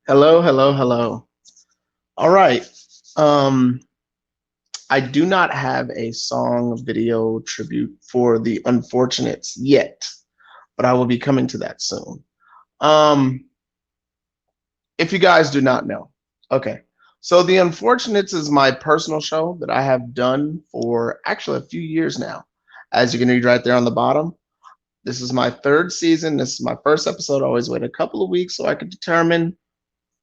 Hello, hello, hello. All right. Um, I do not have a song video tribute for the Unfortunates yet, but I will be coming to that soon. Um, if you guys do not know, okay. So the Unfortunates is my personal show that I have done for actually a few years now. As you can read right there on the bottom, this is my third season. This is my first episode. I always wait a couple of weeks so I could determine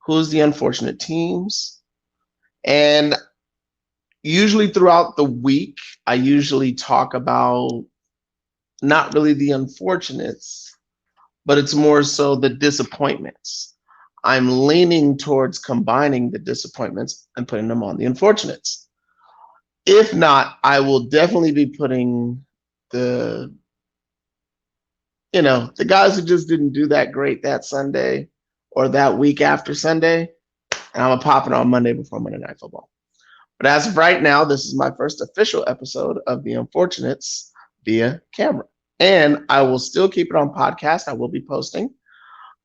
who's the unfortunate teams. And usually throughout the week, I usually talk about not really the unfortunates, but it's more so the disappointments. I'm leaning towards combining the disappointments and putting them on the unfortunates. If not, I will definitely be putting the the guys who just didn't do that great that Sunday or that week after Sunday, and I'm gonna pop it on Monday before Monday Night Football. But as of right now, this is my first official episode of The Unfortunates via camera. And I will still keep it on podcast. I will be posting.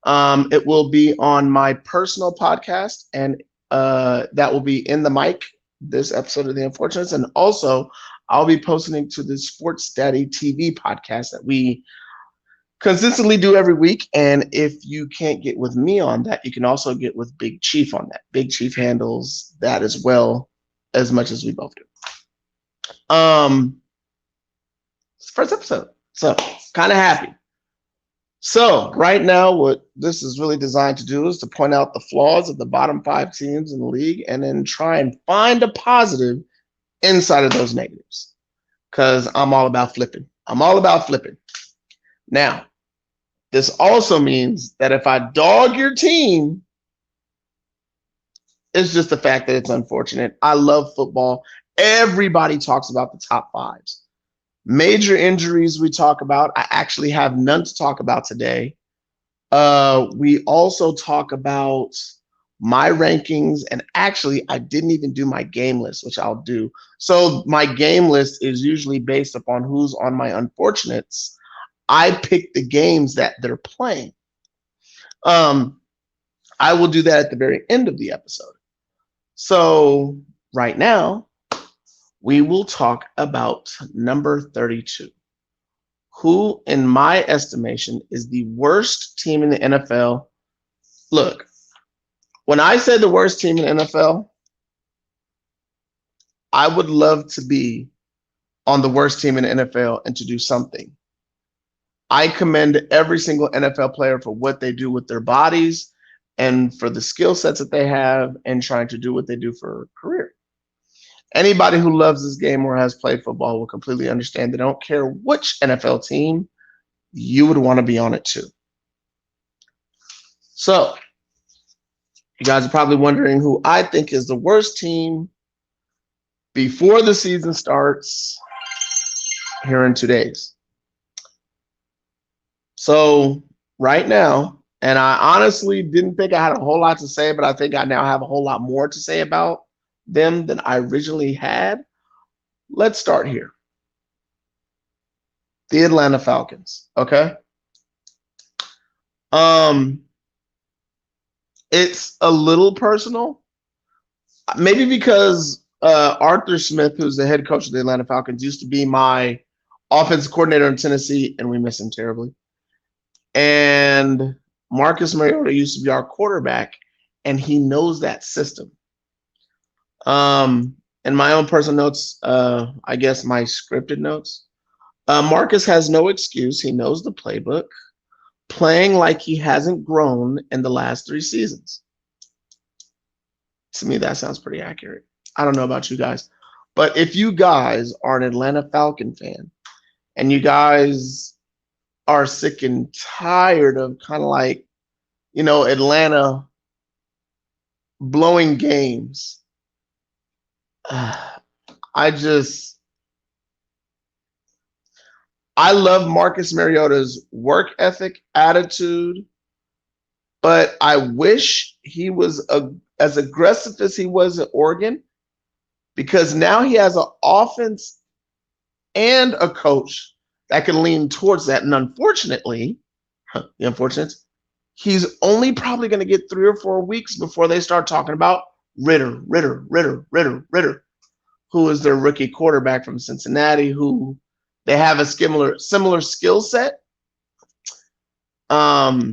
It will be on my personal podcast, and that will be in the mic, this episode of The Unfortunates. And also, I'll be posting it to the Sports Daddy TV podcast that we consistently do every week. And if you can't get with me on that, you can also get with Big Chief on that. Big Chief handles that as well, as much as we both do. It's the first episode, so kind of happy. So right now, what this is really designed to do is to point out the flaws of the bottom five teams in the league, and then try and find a positive inside of those negatives. Because I'm all about flipping. I'm all about flipping. Now, this also means that if I dog your team, it's just the fact that it's unfortunate. I love football. Everybody talks about the top fives. Major injuries we talk about. I actually have none to talk about today. We also talk about my rankings, and actually, I didn't even do my game list, which I'll do. So my game list is usually based upon who's on my unfortunates. I pick the games that they're playing. Um, I will do that at the very end of the episode. So right now, we will talk about number 32, who, in my estimation, is the worst team in the NFL. Look, when I say the worst team in the NFL, I would love to be on the worst team in the NFL and to do something. I commend every single NFL player for what they do with their bodies and for the skill sets that they have and trying to do what they do for a career. Anybody who loves this game or has played football will completely understand they don't care which NFL team, you would want to be on it too. So, you guys are probably wondering who I think is the worst team before the season starts here in 2 days. So, right now, and I honestly didn't think I had a whole lot to say, but I think I now have a whole lot more to say about them than I originally had. Let's start here. The Atlanta Falcons. Okay. Um, it's a little personal, maybe because Arthur Smith, who's the head coach of the Atlanta Falcons, used to be my offensive coordinator in Tennessee, and we miss him terribly. And Marcus Mariota used to be our quarterback, and he knows that system. In my own personal notes, I guess my scripted notes, Marcus has no excuse. He knows the playbook, playing like he hasn't grown in the last 3 seasons. To me, that sounds pretty accurate. I don't know about you guys, but if you guys are an Atlanta Falcon fan and you guys are sick and tired of kind of like, Atlanta blowing games, I just, I love Marcus Mariota's work ethic, attitude, but I wish he was as aggressive as he was at Oregon, because now he has an offense and a coach that can lean towards that. And unfortunately, the unfortunate, He's only probably going to get 3 or 4 weeks before they start talking about Ritter, who is their rookie quarterback from Cincinnati, who they have a similar skill set. But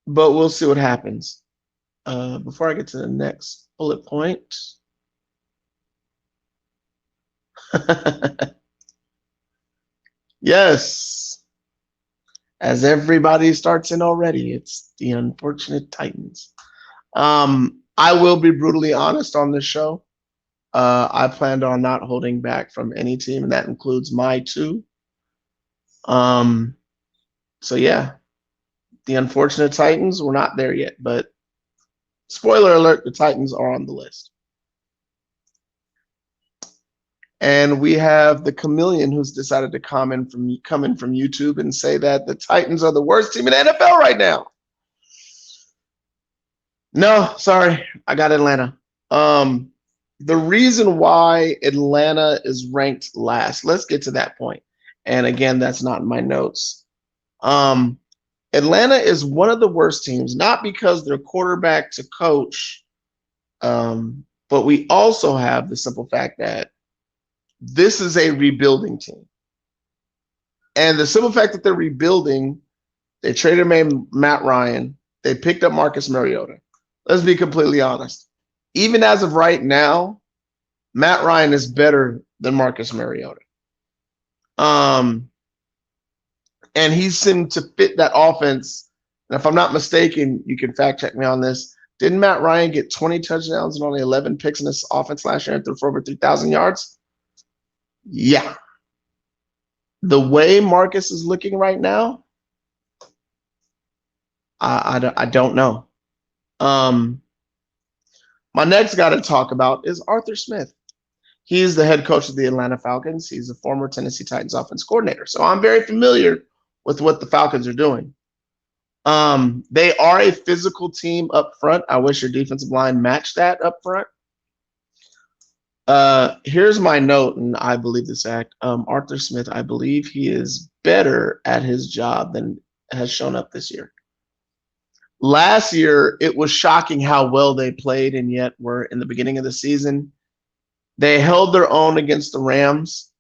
we'll see what happens. Before I get to the next bullet point. Yes. As everybody starts in already, it's the unfortunate Titans. I will be brutally honest on this show. I planned on not holding back from any team, and that includes my 2. So yeah, the unfortunate Titans, we're not there yet, but spoiler alert, the Titans are on the list. And we have the Chameleon, who's decided to come in from YouTube and say that the Titans are the worst team in the NFL right now. No, sorry, I got Atlanta. The reason why Atlanta is ranked last, let's get to that point. And again, that's not in my notes. Atlanta is one of the worst teams, not because their quarterback to coach, but we also have the simple fact that this is a rebuilding team. And the simple fact that they're rebuilding, they traded Matt Ryan, they picked up Marcus Mariota. Let's be completely honest. Even as of right now, Matt Ryan is better than Marcus Mariota. And he seemed to fit that offense. And if I'm not mistaken, you can fact check me on this. Didn't Matt Ryan get 20 touchdowns and only 11 picks in this offense last year and threw for over 3,000 yards? Yeah. The way Marcus is looking right now, I don't know. My next guy to talk about is Arthur Smith. He is the head coach of the Atlanta Falcons. He's a former Tennessee Titans offense coordinator. So I'm very familiar with what the Falcons are doing. They are a physical team up front. I wish your defensive line matched that up front. Here's my note, and I believe this act. Arthur Smith, I believe he is better at his job than has shown up this year. Last year, it was shocking how well they played, and yet we're in the beginning of the season. They held their own against the Rams,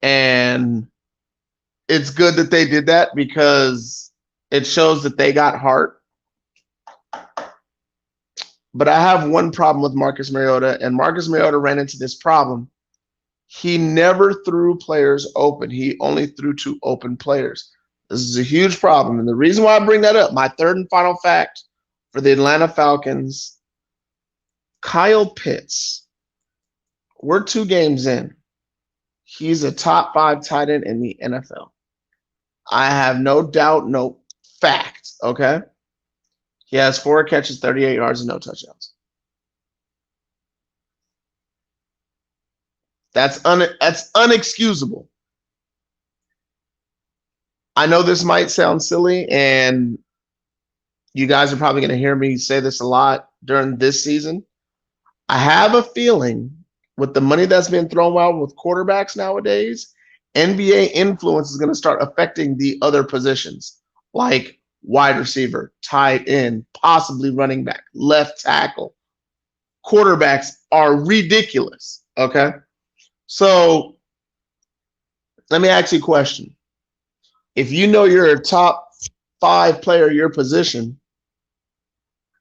and it's good that they did that because it shows that they got heart. But I have one problem with Marcus Mariota, and Marcus Mariota ran into this problem. He never threw players open. He only threw to open players. This is a huge problem. And the reason why I bring that up, my third and final fact for the Atlanta Falcons, Kyle Pitts. We're 2 games in. He's a top 5 tight end in the NFL. I have no doubt, no fact, okay? He has 4 catches, 38 yards, and no touchdowns. That's unexcusable. I know this might sound silly, and you guys are probably going to hear me say this a lot during this season. I have a feeling with the money that's been thrown out with quarterbacks nowadays, NBA influence is going to start affecting the other positions, like wide receiver, tight end, possibly running back, left tackle. Quarterbacks are ridiculous, okay? So let me ask you a question. If you know you're a top 5 player at your position,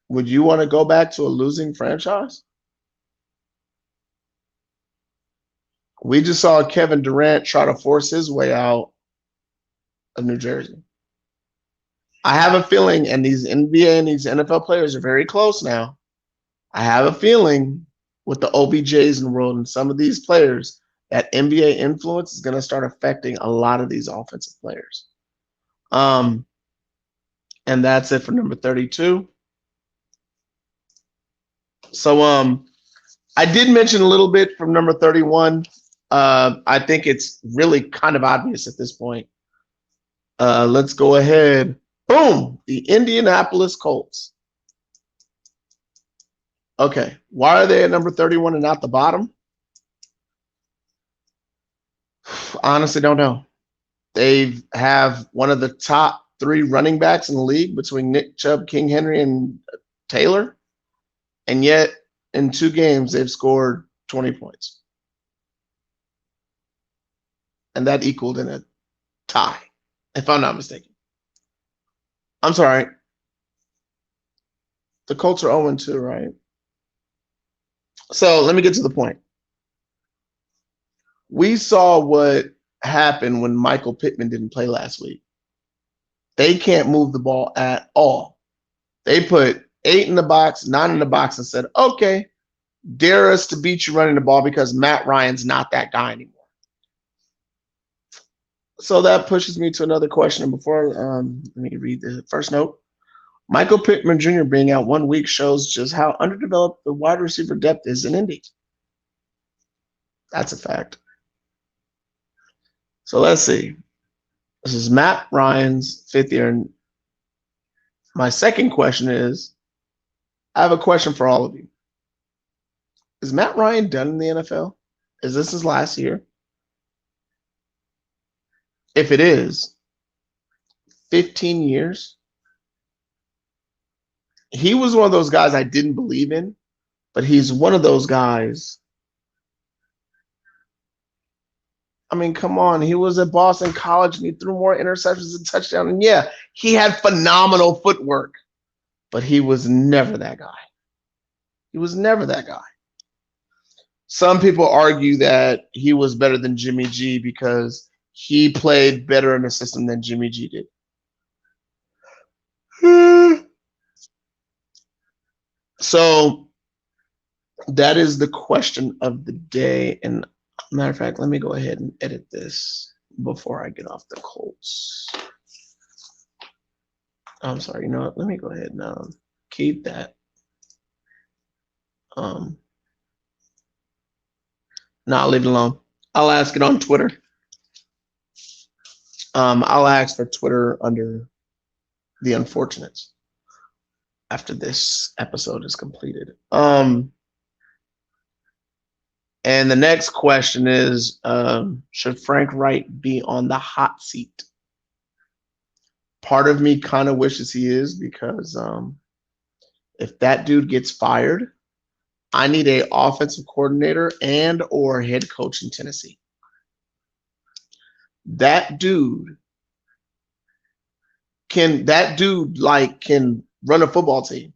would you want to go back to a losing franchise? We just saw Kevin Durant try to force his way out of New Jersey. I have a feeling, and these NBA and these NFL players are very close now. I have a feeling with the OBJs in the world and some of these players that NBA influence is going to start affecting a lot of these offensive players. And that's it for number 32. So I did mention a little bit from number 31. I think it's really kind of obvious at this point. Let's go ahead. Boom, the Indianapolis Colts. Okay, why are they at number 31 and not the bottom? Honestly, don't know. They have one of the top 3 running backs in the league between Nick Chubb, King Henry, and Taylor. And yet, in 2 games, they've scored 20 points. And that equaled in a tie, if I'm not mistaken. I'm sorry. The Colts are 0-2, right? So let me get to the point. We saw what happened when Michael Pittman didn't play last week. They can't move the ball at all. They put 8 in the box, 9 in the box, and said, okay, dare us to beat you running the ball because Matt Ryan's not that guy anymore. So that pushes me to another question. And before, let me read the first note. Michael Pittman Jr. being out 1 week shows just how underdeveloped the wide receiver depth is in Indy. That's a fact. So let's see. This is Matt Ryan's 5th year. And my second question is, I have a question for all of you. Is Matt Ryan done in the NFL? Is this his last year? If it is, 15 years. He was one of those guys I didn't believe in, but he's one of those guys. I mean, come on. He was at Boston College and he threw more interceptions and touchdowns. And yeah, he had phenomenal footwork, but he was never that guy. He was never that guy. Some people argue that he was better than Jimmy G because he played better in the system than Jimmy G did. So that is the question of the day. And matter of fact, let me go ahead and edit this before I get off the Colts. I'm sorry, you know what? Let me go ahead and keep that. No, I'll leave it alone. I'll ask it on Twitter. I'll ask for Twitter under the Unfortunates after this episode is completed. And the next question is, should Frank Wright be on the hot seat? Part of me kind of wishes he is because if that dude gets fired, I need a offensive coordinator and or head coach in Tennessee. That dude can run a football team.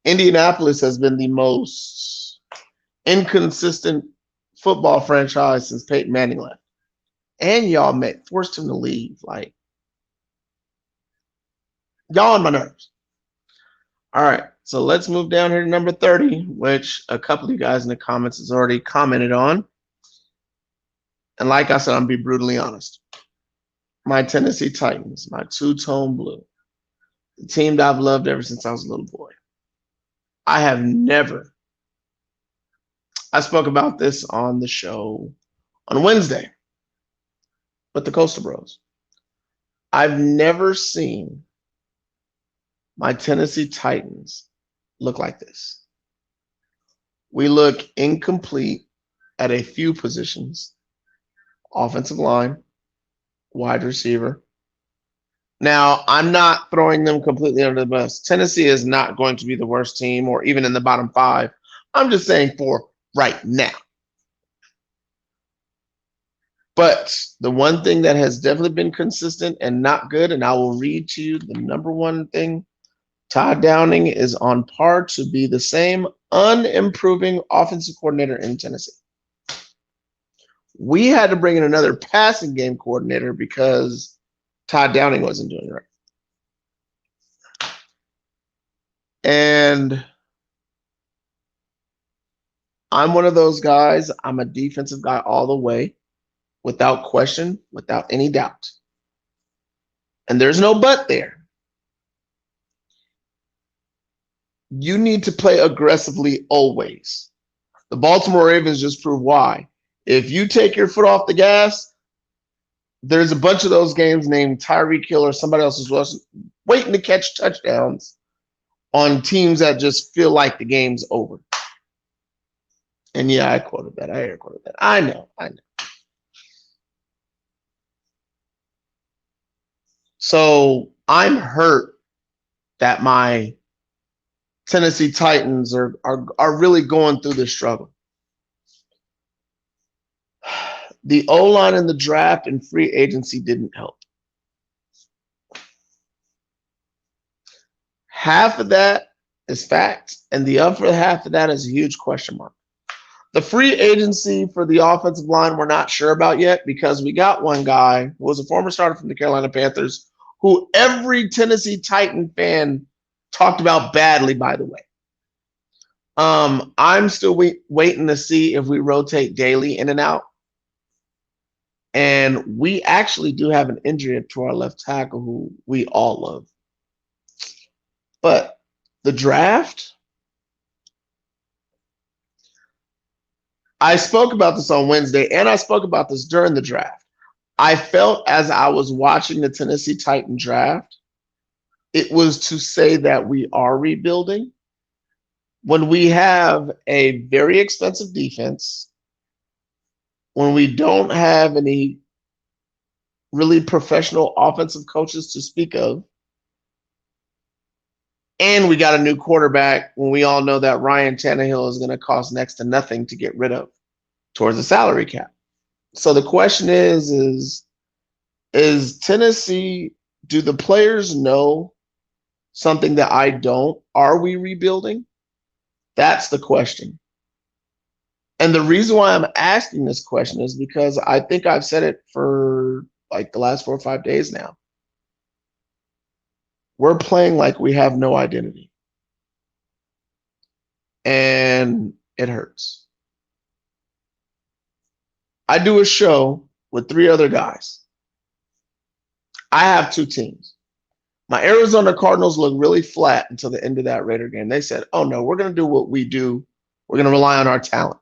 Indianapolis has been the most inconsistent football franchise since Peyton Manning left. And y'all forced him to leave. Like, y'all on my nerves. All right, so let's move down here to number 30, which a couple of you guys in the comments has already commented on. And like I said, I'm going to be brutally honest. My Tennessee Titans, my two-tone blue, the team that I've loved ever since I was a little boy. I spoke about this on the show on Wednesday with the Coastal Bros. I've never seen my Tennessee Titans look like this. We look incomplete at a few positions. Offensive line, wide receiver. Now, I'm not throwing them completely under the bus. Tennessee is not going to be the worst team or even in the bottom 5. I'm just saying for right now. But the one thing that has definitely been consistent and not good, and I will read to you the number one thing, Todd Downing is on par to be the same unimproving offensive coordinator in Tennessee. We had to bring in another passing game coordinator because Todd Downing wasn't doing it right. And I'm one of those guys. I'm a defensive guy all the way, without question, without any doubt. And there's no but there. You need to play aggressively always. The Baltimore Ravens just proved why. If you take your foot off the gas, there's a bunch of those games named Tyreek Hill or somebody else is waiting to catch touchdowns on teams that just feel like the game's over. And yeah, I quoted that. I air quoted that. I know. So I'm hurt that my Tennessee Titans are really going through this struggle. The O-line in the draft and free agency didn't help. Half of that is fact, and the other half of that is a huge question mark. The free agency for the offensive line, we're not sure about yet because we got one guy who was a former starter from the Carolina Panthers who every Tennessee Titan fan talked about badly, by the way. I'm still waiting to see if we rotate Daly in and out. And we actually do have an injury to our left tackle who we all love. But the draft, I spoke about this on Wednesday, and I spoke about this during the draft. I felt as I was watching the Tennessee Titan draft, it was to say that we are rebuilding. When we have a very expensive defense, when we don't have any really professional offensive coaches to speak of, and we got a new quarterback when we all know that Ryan Tannehill is going to cost next to nothing to get rid of towards the salary cap. So the question is Tennessee, do the players know something that I don't? Are we rebuilding? That's the question. And the reason why I'm asking this question is because I think I've said it for like the last 4 or 5 days now. We're playing like we have no identity. And it hurts. I do a show with 3 other guys. I have 2 teams. My Arizona Cardinals look really flat until the end of that Raider game. They said, oh no, we're going to do what we do. We're going to rely on our talent.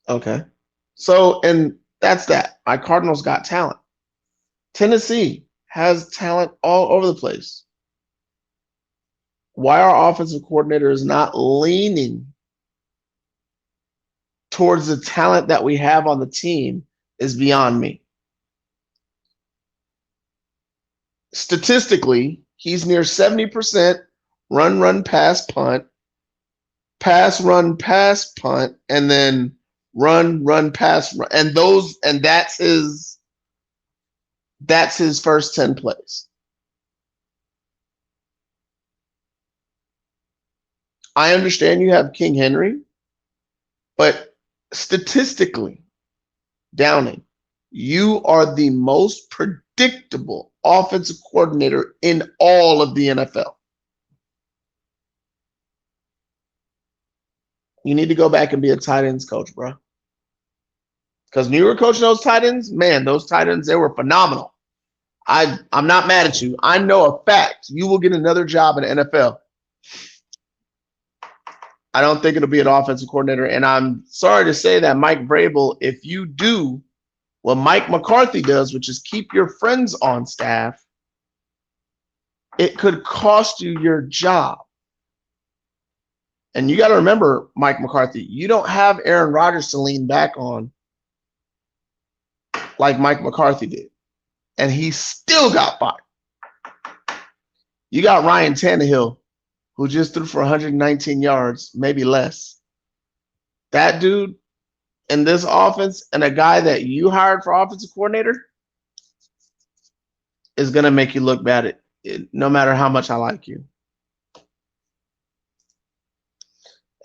Okay. So, and that's that. My Cardinals got talent. Tennessee has talent all over the place. Why our offensive coordinator is not leaning towards the talent that we have on the team is beyond me. Statistically, he's near 70% run, pass, punt, pass, run, pass, punt, and then run, pass, run. And that's his first 10 plays. I understand you have King Henry, but statistically, Downing, you are the most predictable offensive coordinator in all of the NFL. You need to go back and be a tight ends coach, bro. Because when you were coaching those tight ends, man, those tight ends, they were phenomenal. I'm not mad at you. I know a fact. You will get another job in the NFL. I don't think it'll be an offensive coordinator. And I'm sorry to say that, Mike Vrabel, if you do what Mike McCarthy does, which is keep your friends on staff, it could cost you your job. And you got to remember, Mike McCarthy, you don't have Aaron Rodgers to lean back on like Mike McCarthy did. And he still got fired. You got Ryan Tannehill, who just threw for 119 yards, maybe less. That dude in this offense and a guy that you hired for offensive coordinator is going to make you look bad at it, no matter how much I like you.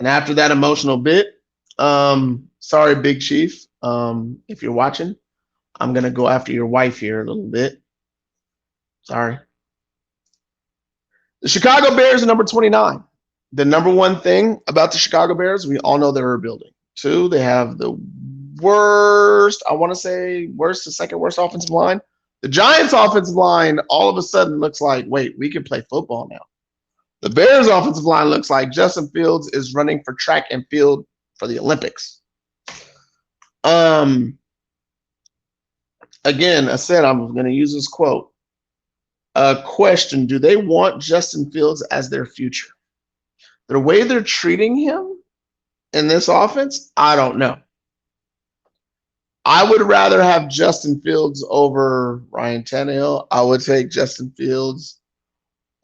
And after that emotional bit, sorry, Big Chief, if you're watching, I'm going to go after your wife here a little bit. Sorry. The Chicago Bears are number 29. The number one thing about the Chicago Bears, we all know they're rebuilding. 2, they have the worst, I want to say the second worst offensive line. The Giants' offensive line all of a sudden looks like, wait, we can play football now. The Bears' offensive line looks like Justin Fields is running for track and field for the Olympics. Again, I said I'm going to use this quote. Question, do they want Justin Fields as their future? The way they're treating him in this offense, I don't know. I would rather have Justin Fields over Ryan Tannehill. I would take Justin Fields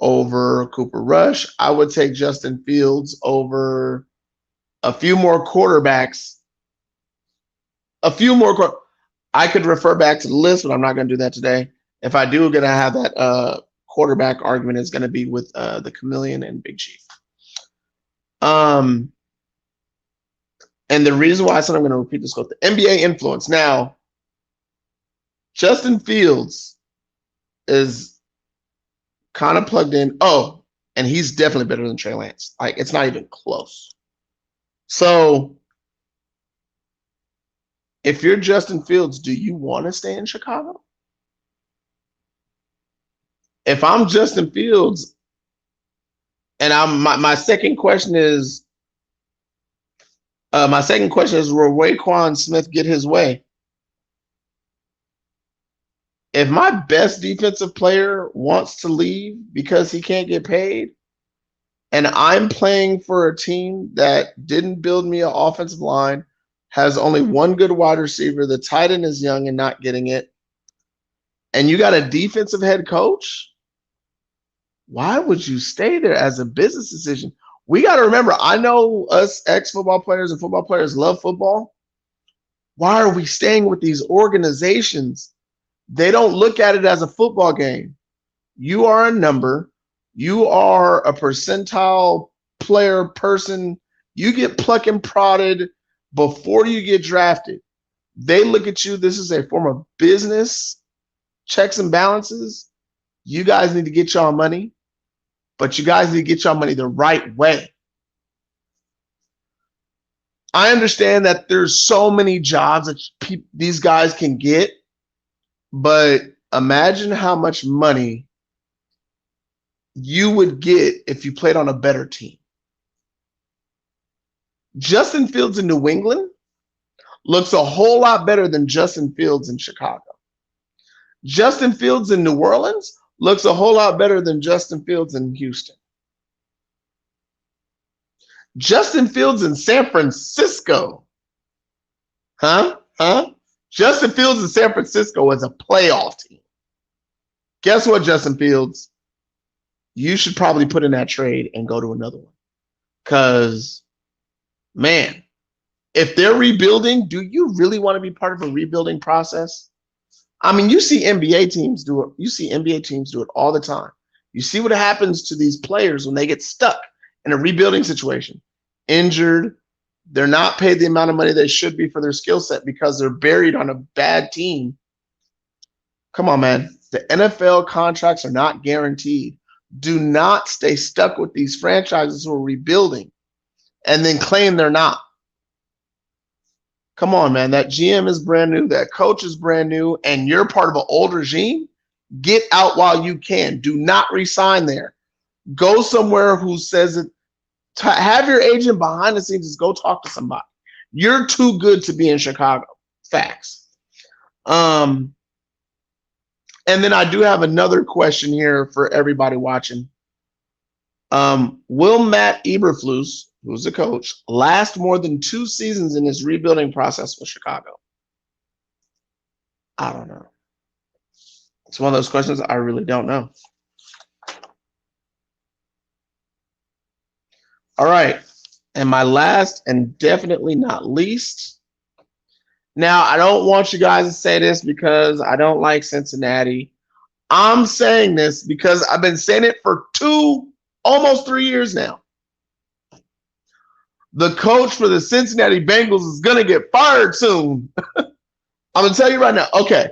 over Cooper Rush. I would take Justin Fields over a few more quarterbacks. A few more. I could refer back to the list, but I'm not going to do that today. If I do, going to have that quarterback argument is going to be with the Chameleon and Big Chief. And the reason why I said I'm going to repeat this quote, the NBA influence. Now, Justin Fields is kind of plugged in. Oh, and he's definitely better than Trey Lance. Like, it's not even close. So, if you're Justin Fields, do you want to stay in Chicago? If I'm Justin Fields, and my second question is, will Roquan Smith get his way? If my best defensive player wants to leave because he can't get paid, and I'm playing for a team that didn't build me an offensive line, has only one good wide receiver, the tight end is young and not getting it, and you got a defensive head coach, why would you stay there as a business decision? We got to remember, I know us ex-football players and football players love football. Why are we staying with these organizations? They don't look at it as a football game. You are a number. You are a percentile player person. You get plucked and prodded before you get drafted. They look at you. This is a form of business, checks and balances. You guys need to get y'all money, but you guys need to get y'all money the right way. I understand that there's so many jobs that these guys can get, but imagine how much money you would get if you played on a better team. Justin Fields in New England looks a whole lot better than Justin Fields in Chicago. Justin Fields in New Orleans looks a whole lot better than Justin Fields in Houston. Justin Fields in San Francisco. Justin Fields in San Francisco is a playoff team. Guess what, Justin Fields? You should probably put in that trade and go to another one. Because, man, if they're rebuilding, do you really want to be part of a rebuilding process? I mean, you see NBA teams do it. You see NBA teams do it all the time. You see what happens to these players when they get stuck in a rebuilding situation. Injured, they're not paid the amount of money they should be for their skill set because they're buried on a bad team. Come on, man. The NFL contracts are not guaranteed. Do not stay stuck with these franchises who are rebuilding and then claim they're not. Come on, man. That GM is brand new. That coach is brand new. And you're part of an old regime. Get out while you can. Do not resign there. Go somewhere who says it. Have your agent behind the scenes. Just go talk to somebody. You're too good to be in Chicago. Facts. And then I do have another question here for everybody watching. Will Matt Eberflus, who's the coach, last more than 2 seasons in his rebuilding process with Chicago? I don't know. It's one of those questions I really don't know. All right. And my last and definitely not least. Now, I don't want you guys to say this because I don't like Cincinnati. I'm saying this because I've been saying it for almost 3 years now. The coach for the Cincinnati Bengals is going to get fired soon. I'm going to tell you right now. Okay.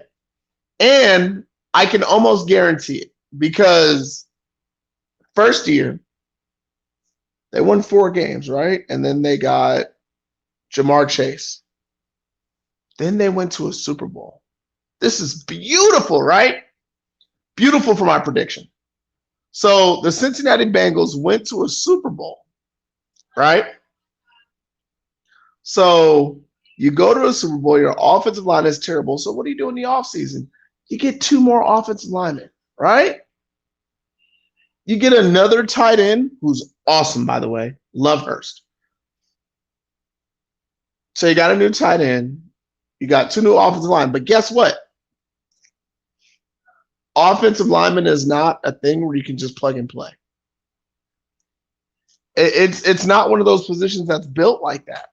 And I can almost guarantee it because first year, they won 4 games, right? And then they got Jamar Chase. Then they went to a Super Bowl. This is beautiful, right? Beautiful for my prediction. So the Cincinnati Bengals went to a Super Bowl, right? So you go to a Super Bowl, your offensive line is terrible. So what do you do in the offseason? You get 2 more offensive linemen, right? You get another tight end who's awesome, by the way. Love Hurst. So you got a new tight end. You got 2 new offensive line. But guess what? Offensive lineman is not a thing where you can just plug and play. It's not one of those positions that's built like that.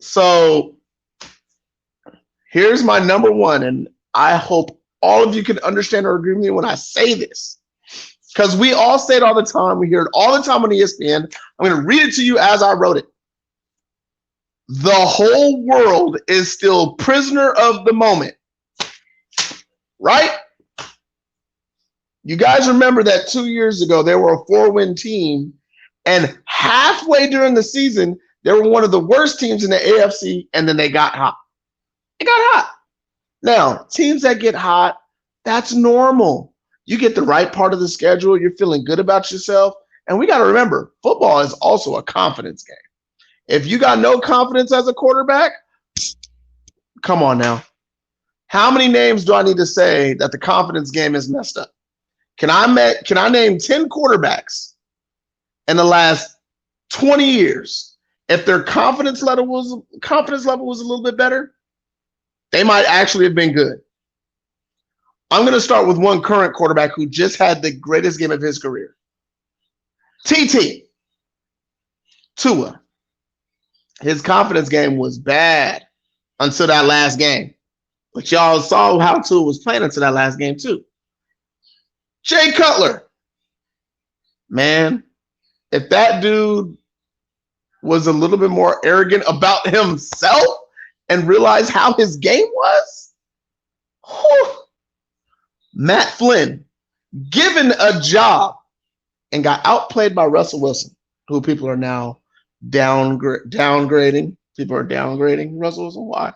So here's my number one, and I hope all of you can understand or agree with me when I say this, because we all say it all the time. We hear it all the time on ESPN. I'm going to read it to you as I wrote it. The whole world is still prisoner of the moment, right? You guys remember that 2 years ago, they were a 4-win team, and halfway during the season, they were one of the worst teams in the AFC, and then they got hot. It got hot. Now, teams that get hot, that's normal. You get the right part of the schedule. You're feeling good about yourself. And we got to remember, football is also a confidence game. If you got no confidence as a quarterback, come on now. How many names do I need to say that the confidence game is messed up? Can I name 10 quarterbacks in the last 20 years? If their confidence level was a little bit better, they might actually have been good. I'm going to start with one current quarterback who just had the greatest game of his career. Tua. His confidence game was bad until that last game. But y'all saw how Tua was playing until that last game too. Jay Cutler. Man, if that dude was a little bit more arrogant about himself and realized how his game was, whew. Matt Flynn, given a job and got outplayed by Russell Wilson, who people are now downgrading. People are downgrading Russell Wilson. Why?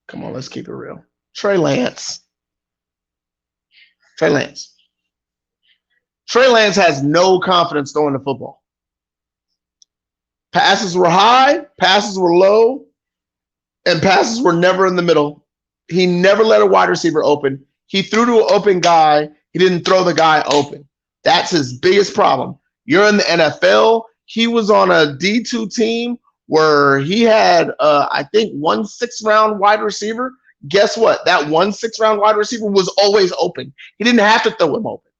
Come on, let's keep it real. Trey Lance. Trey Lance has no confidence throwing the football. Passes were high, passes were low, and passes were never in the middle. He never let a wide receiver open. He threw to an open guy. He didn't throw the guy open. That's his biggest problem. You're in the NFL. He was on a D2 team where he had, I think, 1 6th-round wide receiver. Guess what? That 1 6th-round wide receiver was always open. He didn't have to throw him open.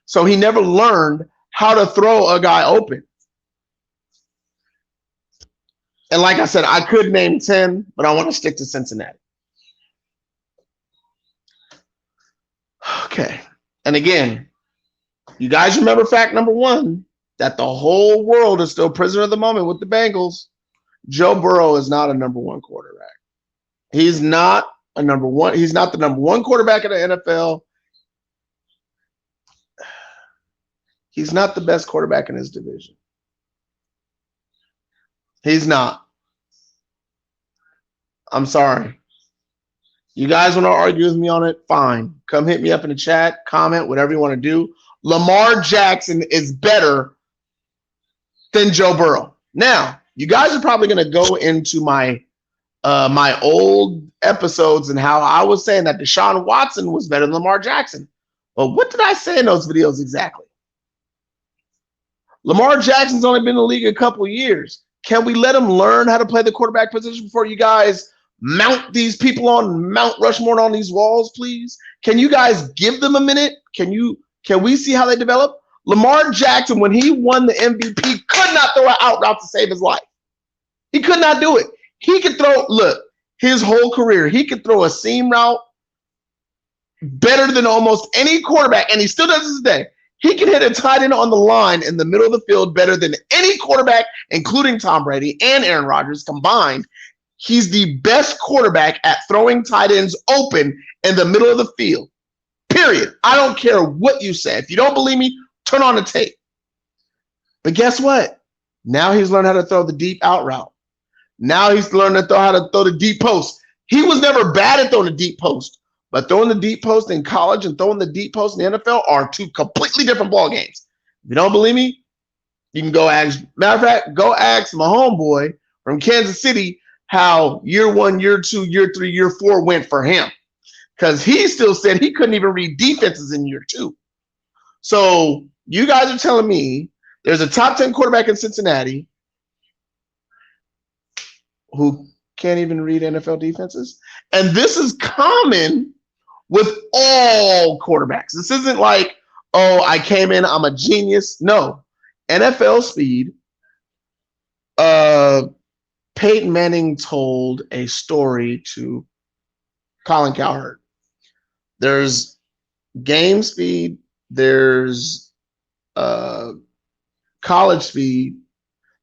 So he never learned how to throw a guy open. And like I said, I could name 10, but I want to stick to Cincinnati. Okay. And again, you guys remember fact number one, that the whole world is still prisoner of the moment with the Bengals. Joe Burrow is not a number one quarterback. He's not a number one. He's not the number one quarterback in the NFL. He's not the best quarterback in his division. He's not. I'm sorry. You guys want to argue with me on it? Fine. Come hit me up in the chat, comment, whatever you want to do. Lamar Jackson is better than Joe Burrow. Now, you guys are probably going to go into my old episodes and how I was saying that Deshaun Watson was better than Lamar Jackson. But what did I say in those videos exactly? Lamar Jackson's only been in the league a couple years. Can we let him learn how to play the quarterback position before you guys mount these people on Mount Rushmore on these walls, please? Can you guys give them a minute? Can we see how they develop? Lamar Jackson, when he won the MVP, could not throw an out route to save his life. He could not do it. He could throw, look, his whole career, he could throw a seam route better than almost any quarterback, and he still does this today. He can hit a tight end on the line in the middle of the field better than any quarterback, including Tom Brady and Aaron Rodgers combined. He's the best quarterback at throwing tight ends open in the middle of the field. Period. I don't care what you say. If you don't believe me, turn on the tape. But guess what? Now he's learned how to throw the deep out route. Now he's learned how to throw the deep post. He was never bad at throwing the deep post, but throwing the deep post in college and throwing the deep post in the NFL are two completely different ball games. If you don't believe me, you can go ask. Matter of fact, go ask my homeboy from Kansas City how year 1, year 2, year 3, year 4 went for him, because he still said he couldn't even read defenses in year 2. So you guys are telling me there's a top 10 quarterback in Cincinnati who can't even read NFL defenses. And this is common with all quarterbacks. This isn't like, oh, I came in, I'm a genius. No, NFL speed. Peyton Manning told a story to Colin Cowherd. There's game speed, there's college speed,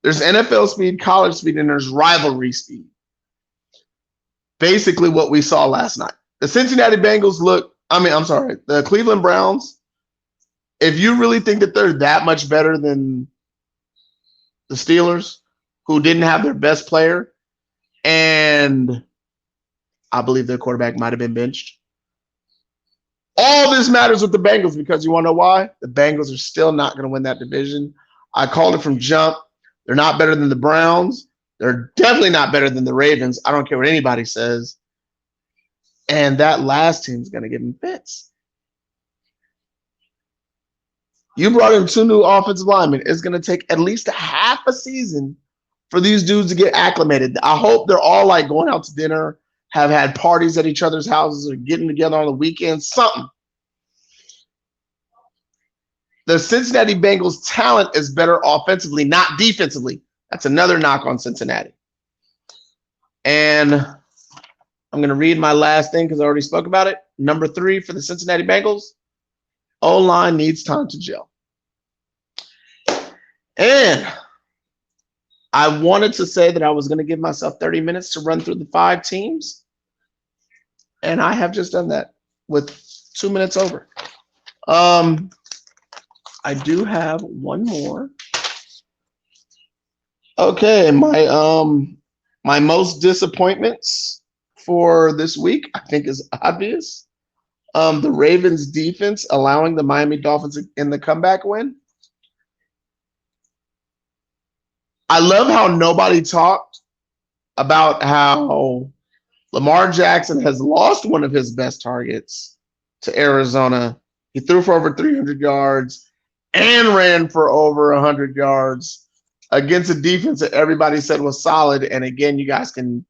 there's NFL speed, college speed, and there's rivalry speed. Basically what we saw last night. The Cincinnati Bengals the Cleveland Browns, if you really think that they're that much better than the Steelers, who didn't have their best player, and I believe their quarterback might have been benched. All this matters with the Bengals because you want to know why? The Bengals are still not going to win that division. I called it from jump. They're not better than the Browns. They're definitely not better than the Ravens. I don't care what anybody says. And that last team's going to give them fits. You brought in 2 new offensive linemen. It's going to take at least a half a season for these dudes to get acclimated. I hope they're all like going out to dinner, have had parties at each other's houses, or getting together on the weekends, something. The Cincinnati Bengals talent is better offensively, not defensively. That's another knock on Cincinnati. And I'm going to read my last thing because I already spoke about it. Number 3 for the Cincinnati Bengals, O-line needs time to gel. And I wanted to say that I was going to give myself 30 minutes to run through the 5 teams. And I have just done that with 2 minutes over. I do have one more. Okay, my most disappointments for this week, I think, is obvious. The Ravens defense allowing the Miami Dolphins in the comeback win. I love how nobody talked about how Lamar Jackson has lost one of his best targets to Arizona. He threw for over 300 yards and ran for over 100 yards against a defense that everybody said was solid. And again, you guys can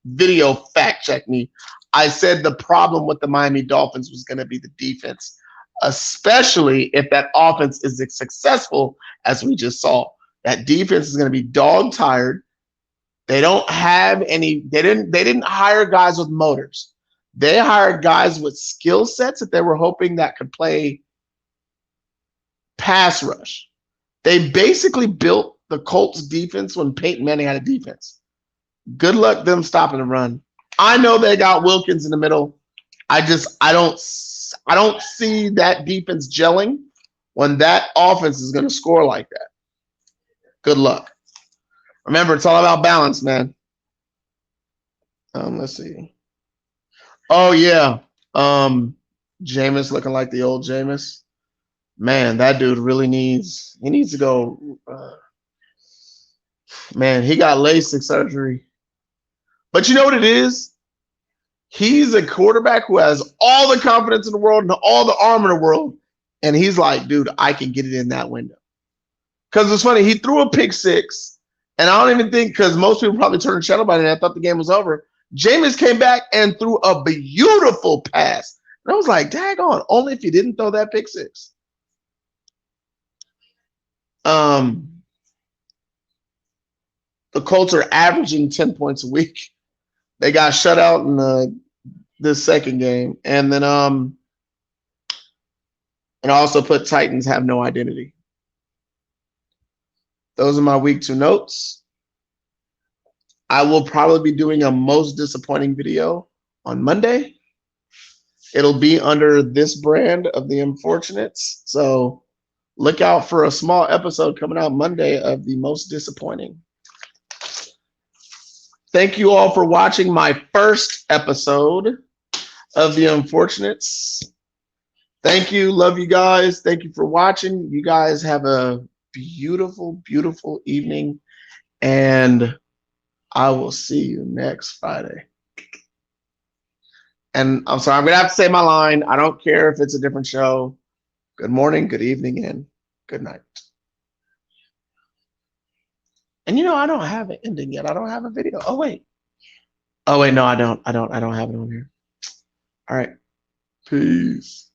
video fact check me. I said the problem with the Miami Dolphins was going to be the defense, especially if that offense is as successful as we just saw. That defense is going to be dog tired. They don't have any, they didn't hire guys with motors. They hired guys with skill sets that they were hoping that could play pass rush. They basically built the Colts defense when Peyton Manning had a defense. Good luck them stopping the run. I know they got Wilkins in the middle. I don't see that defense gelling when that offense is going to score like that. Good luck. Remember, it's all about balance, man. Let's see. Oh yeah. Jameis looking like the old Jameis. Man, that dude really needs to go. Man, he got LASIK surgery. But you know what it is? He's a quarterback who has all the confidence in the world and all the arm in the world. And he's like, dude, I can get it in that window. Because it's funny, he threw a pick six. And I don't even think, because most people probably turned the channel by then, I thought the game was over. Jameis came back and threw a beautiful pass. And I was like, daggone, only if you didn't throw that pick six. The Colts are averaging 10 points a week. They got shut out in this second game. And then and I also put Titans have no identity. Those are my week 2 notes. I will probably be doing a most disappointing video on Monday. It'll be under this brand of the Unfortunates. So look out for a small episode coming out Monday of the most disappointing. Thank you all for watching my first episode of the Unfortunates. Thank you. Love you guys. Thank you for watching. You guys have a beautiful, beautiful evening. And I will see you next Friday. And I'm sorry, I'm going to have to say my line. I don't care if it's a different show. Good morning, good evening, and good night. And I don't have an ending yet. I don't have a video. Oh wait. Oh wait, no, I don't. I don't have it on here. All right. Peace.